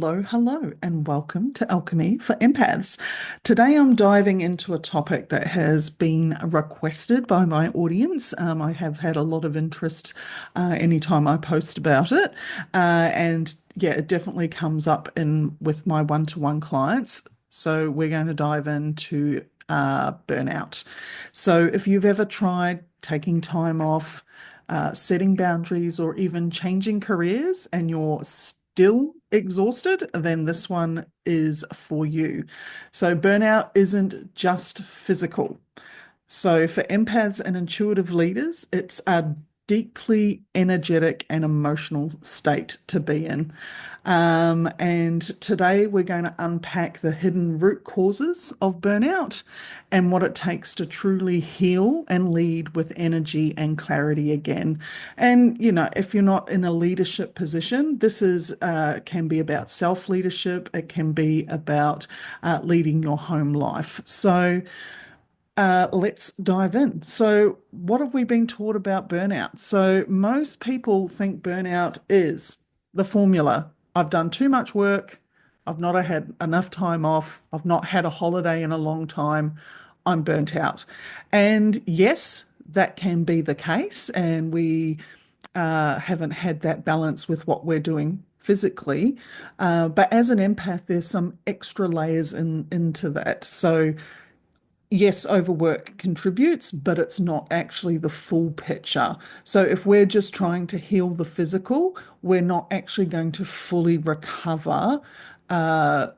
Hello, and welcome to Alchemy for Empaths. Today, I'm diving into a topic that has been requested by my audience. I have had a lot of interest anytime I post about it, and yeah, it definitely comes up in with my one-to-one clients. So we're going to dive into burnout. So if you've ever tried taking time off, setting boundaries, or even changing careers, and you're still exhausted, then this one is for you. So, burnout isn't just physical. So, for empaths and intuitive leaders, it's a deeply energetic and emotional state to be in. And today we're going to unpack the hidden root causes of burnout and what it takes to truly heal and lead with energy and clarity again. And, if you're not in a leadership position, this is can be about self-leadership. It can be about leading your home life. So, let's dive in. So, what have we been taught about burnout? So, most people think burnout is the formula. I've done too much work. I've not had enough time off. I've not had a holiday in a long time. I'm burnt out. And yes, that can be the case. And we haven't had that balance with what we're doing physically. But as an empath, there's some extra layers into that. So, yes, overwork contributes, but it's not actually the full picture. So if we're just trying to heal the physical, we're not actually going to fully recover uh,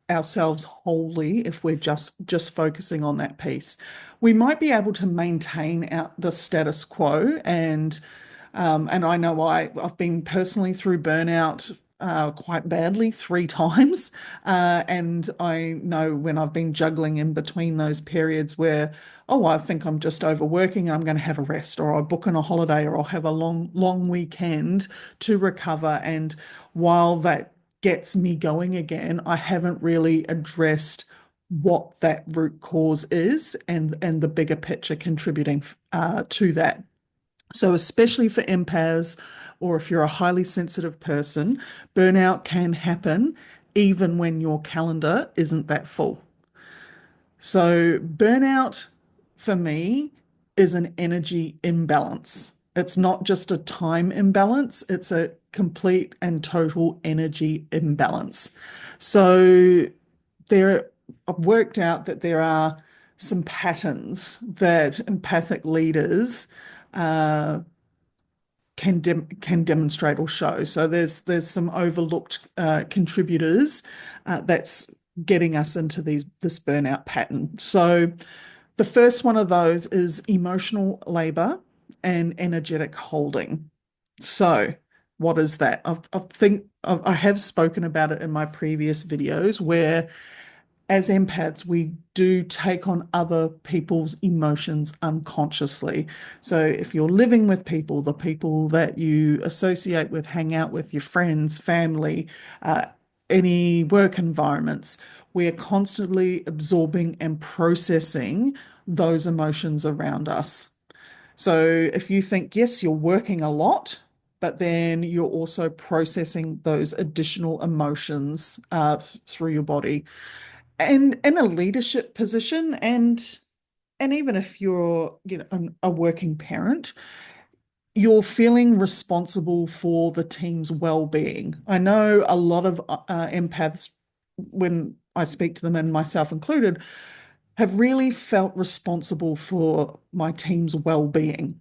ourselves wholly if we're just focusing on that piece. We might be able to maintain the status quo, and I know I've been personally through burnout quite badly 3 times. And I know when I've been juggling in between those periods where, oh, I think I'm just overworking and I'm going to have a rest, or I'll book on a holiday, or I'll have a long weekend to recover. And while that gets me going again, I haven't really addressed what that root cause is and the bigger picture contributing to that. So, especially for empaths, or if you're a highly sensitive person, burnout can happen even when your calendar isn't that full. So, burnout for me is an energy imbalance. It's not just a time imbalance, it's a complete and total energy imbalance. So, there, I've worked out that there are some patterns that empathic leaders uh, can demonstrate or show. So there's some overlooked contributors that's getting us into this burnout pattern. So the first one of those is emotional labor and energetic holding. So what is that? I have spoken about it in my previous videos where as empaths, we do take on other people's emotions unconsciously. So if you're living with people, the people that you associate with, hang out with, your friends, family, uh, any work environments, we are constantly absorbing and processing those emotions around us. So if you think, yes, you're working a lot, but then you're also processing those additional emotions through your body and in a leadership position, and even if you're a working parent, you're feeling responsible for the team's well-being. I know a lot of empaths, when I speak to them, and myself included, have really felt responsible for my team's well-being.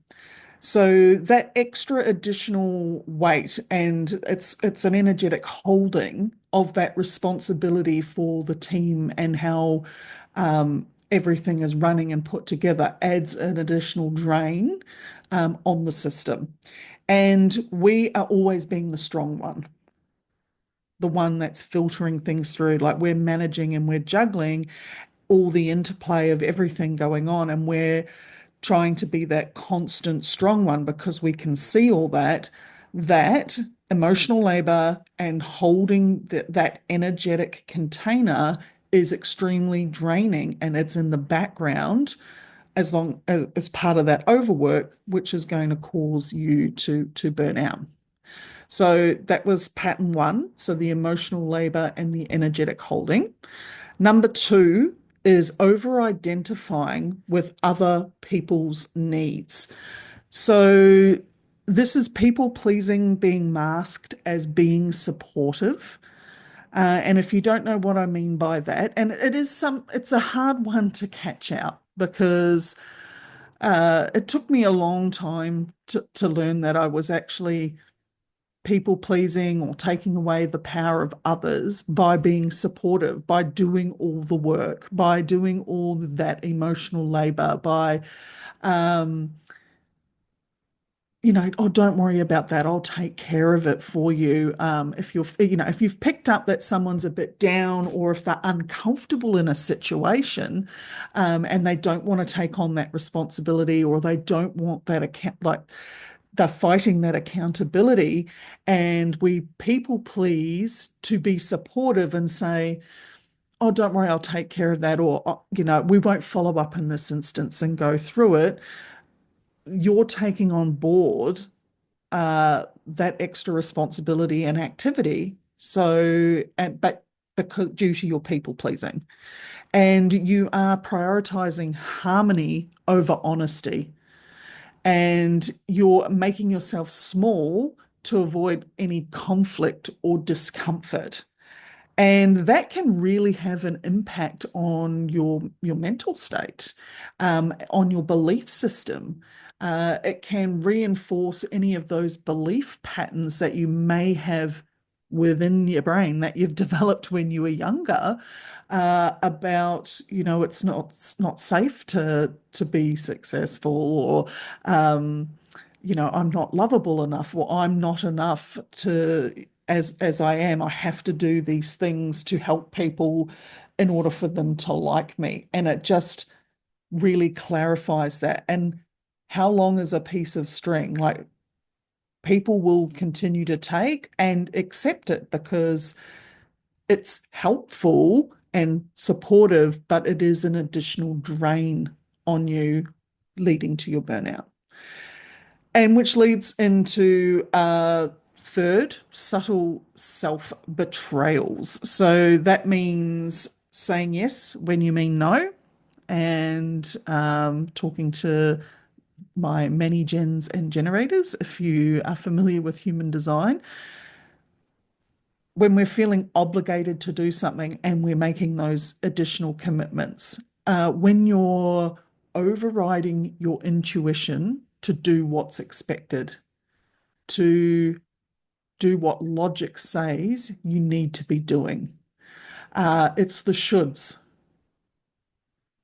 So that extra additional weight, and it's an energetic holding of that responsibility for the team and how everything is running and put together adds an additional drain on the system. And we are always being the strong one, the one that's filtering things through, like we're managing and we're juggling all the interplay of everything going on, and we're trying to be that constant strong one because we can see all that emotional labor and holding that energetic container is extremely draining, and it's in the background as part of that overwork, which is going to cause you to burn out. So that was pattern one. So the emotional labor and the energetic holding. Number two is over identifying with other people's needs. So this is people pleasing being masked as being supportive. And if you don't know what I mean by that, and it's a hard one to catch out because it took me a long time to learn that I was actually people pleasing or taking away the power of others by being supportive, by doing all the work, by doing all that emotional labor, by um, oh, don't worry about that. I'll take care of it for you. If you've picked up that someone's a bit down or if they're uncomfortable in a situation, and they don't want to take on that responsibility or they don't want that account, like they're fighting that accountability, and we people please to be supportive and say, oh, don't worry, I'll take care of that, or, oh, we won't follow up in this instance and go through it. You're taking on board that extra responsibility and activity. But because due to your people pleasing, and you are prioritizing harmony over honesty, and you're making yourself small to avoid any conflict or discomfort. And that can really have an impact on your mental state, on your belief system. It can reinforce any of those belief patterns that you may have within your brain that you've developed when you were younger, about, it's not safe to be successful, or I'm not lovable enough, or I'm not enough to as I am. I have to do these things to help people in order for them to like me. And it just really clarifies that. And how long is a piece of string? Like, people will continue to take and accept it because it's helpful and supportive, but it is an additional drain on you, leading to your burnout. And which leads into third, subtle self betrayals. So that means saying yes when you mean no, and talking to my many gens and generators, if you are familiar with human design, when we're feeling obligated to do something and we're making those additional commitments, when you're overriding your intuition to do what's expected, to do what logic says you need to be doing. It's the shoulds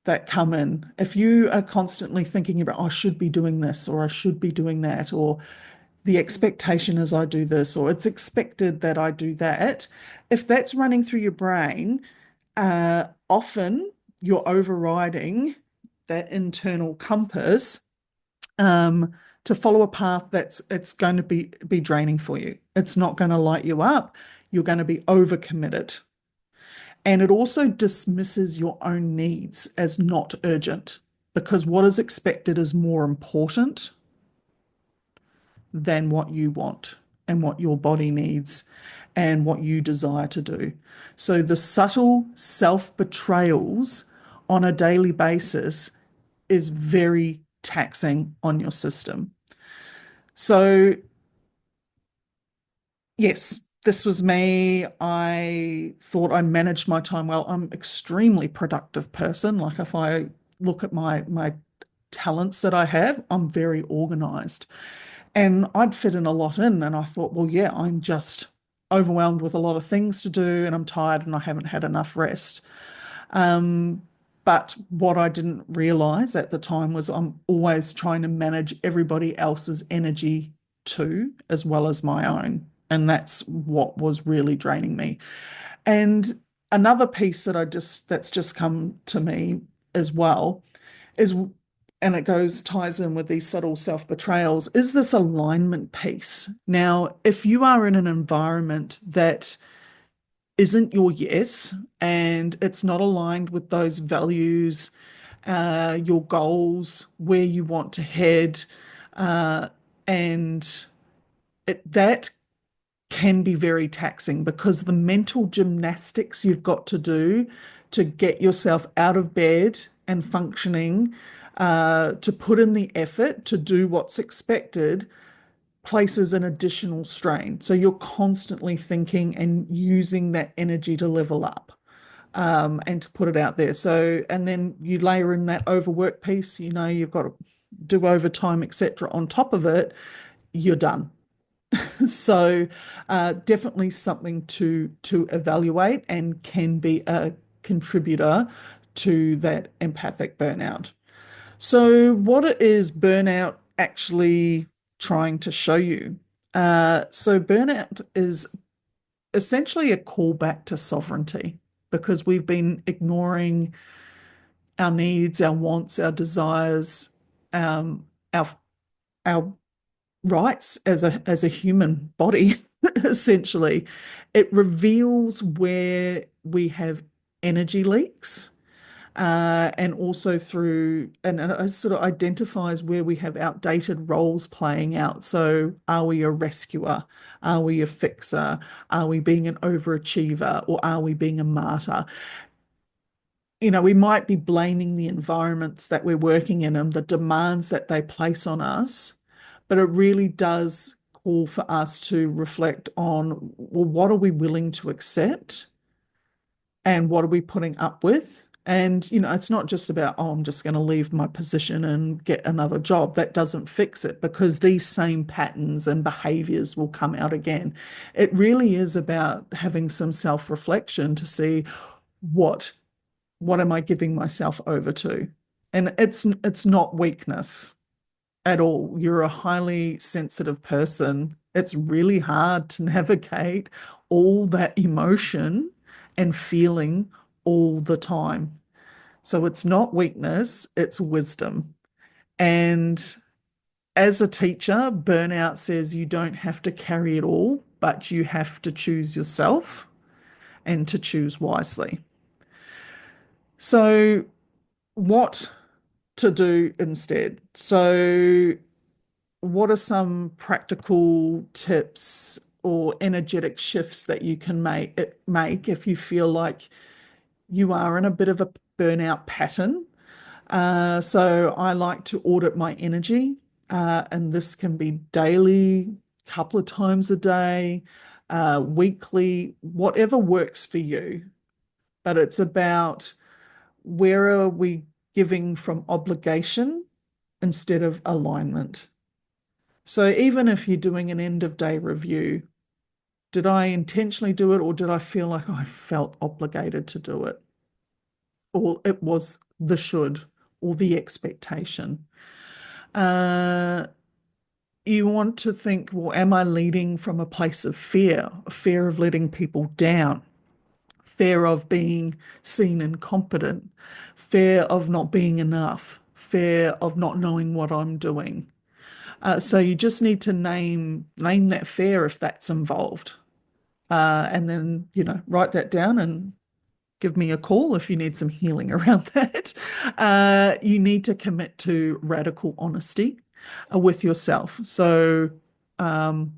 that come in. If you are constantly thinking about, oh, I should be doing this, or I should be doing that, or the expectation is I do this, or it's expected that I do that, if that's running through your brain, often you're overriding that internal compass, um, to follow a path that's it's going to be draining for you. It's not going to light you up. You're going to be overcommitted. And it also dismisses your own needs as not urgent, because what is expected is more important than what you want and what your body needs and what you desire to do. So the subtle self betrayals on a daily basis is very taxing on your system. So, yes, this was me. I thought I managed my time well. I'm an extremely productive person. Like, if I look at my talents that I have, I'm very organized. And I'd fit in a lot in, and I thought, well, yeah, I'm just overwhelmed with a lot of things to do, and I'm tired and I haven't had enough rest. Um, but what I didn't realize at the time was I'm always trying to manage everybody else's energy too, as well as my own. And that's what was really draining me. And another piece that's just come to me as well is, and it ties in with these subtle self betrayals, is this alignment piece. Now, if you are in an environment that isn't your yes, and it's not aligned with those values, your goals, where you want to head, uh, and that can be very taxing because the mental gymnastics you've got to do to get yourself out of bed and functioning, to put in the effort to do what's expected, places an additional strain. So you're constantly thinking and using that energy to level up, and to put it out there. So, and then you layer in that overwork piece, you've got to do overtime, etc. On top of it, you're done. So, definitely something to evaluate and can be a contributor to that empathic burnout. So, what is burnout actually trying to show you? So, burnout is essentially a callback to sovereignty because we've been ignoring our needs, our wants, our desires, our our rights as a human body, essentially. It reveals where we have energy leaks, and also and it sort of identifies where we have outdated roles playing out. So, are we a rescuer? Are we a fixer? Are we being an overachiever? Or are we being a martyr? We might be blaming the environments that we're working in and the demands that they place on us, but it really does call for us to reflect on, well, what are we willing to accept and what are we putting up with? And, it's not just about, oh, I'm just going to leave my position and get another job. That doesn't fix it because these same patterns and behaviors will come out again. It really is about having some self-reflection to see what what am I giving myself over to? And it's not weakness at all. You're a highly sensitive person. It's really hard to navigate all that emotion and feeling all the time. So it's not weakness, it's wisdom. And as a teacher, burnout says you don't have to carry it all, but you have to choose yourself and to choose wisely. So, what to do instead? So, what are some practical tips or energetic shifts that you can make if you feel like you are in a bit of a burnout pattern? So I like to audit my energy, and this can be daily, couple of times a day, weekly, whatever works for you. But it's about where are we giving from obligation instead of alignment. So even if you're doing an end of day review, did I intentionally do it or did I feel like I felt obligated to do it? Or it was the should or the expectation. Uh, you want to think, well, am I leading from a place of fear of letting people down, fear of being seen incompetent, fear of not being enough, fear of not knowing what I'm doing? So you just need to name that fear if that's involved, and then write that down and give me a call if you need some healing around that. You need to commit to radical honesty with yourself. So, um,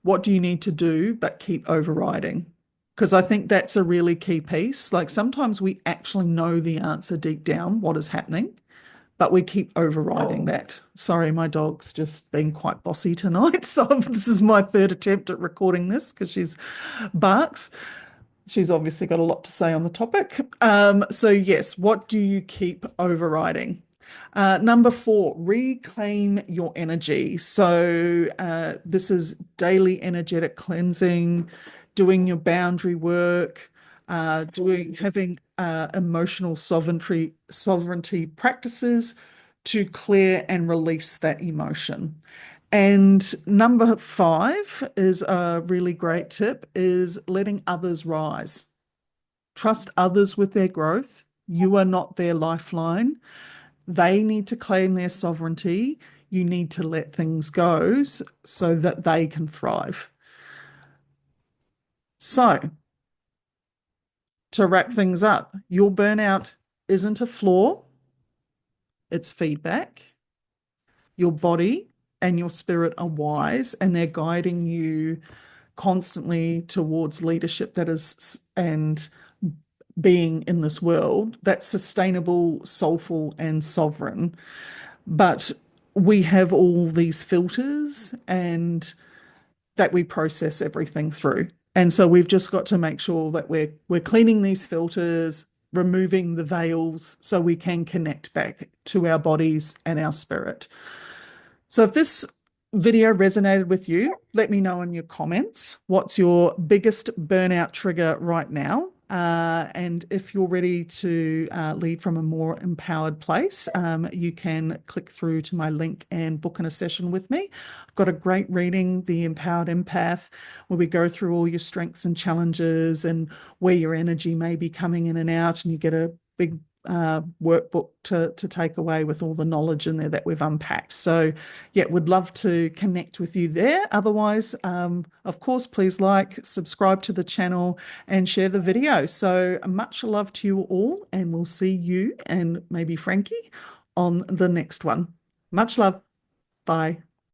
what do you need to do but keep overriding? Because I think that's a really key piece. Like sometimes we actually know the answer deep down, what is happening, but we keep overriding that. Sorry, my dog's just been quite bossy tonight. So this is my third attempt at recording this because she's barks. She's obviously got a lot to say on the topic. So yes, what do you keep overriding? Number four, reclaim your energy. So this is daily energetic cleansing, doing your boundary work, having emotional sovereignty practices to clear and release that emotion. And number five is a really great tip is letting others rise. Trust others with their growth. You are not their lifeline. They need to claim their sovereignty. You need to let things go so that they can thrive. So, to wrap things up, your burnout isn't a flaw, it's feedback. Your body and your spirit are wise and they're guiding you constantly towards leadership that is and being in this world that's sustainable, soulful, and sovereign. But we have all these filters and that we process everything through. And so we've just got to make sure that we're cleaning these filters, removing the veils so we can connect back to our bodies and our spirit. So if this video resonated with you, let me know in your comments. What's your biggest burnout trigger right now? And if you're ready to lead from a more empowered place, you can click through to my link and book in a session with me. I've got a great reading, The Empowered Empath, where we go through all your strengths and challenges and where your energy may be coming in and out, and you get a big workbook to take away with all the knowledge in there that we've unpacked. So yeah, would love to connect with you there. Otherwise, of course, please like, subscribe to the channel and share the video. So much love to you all, and we'll see you and maybe Frankie on the next one. Much love. Bye.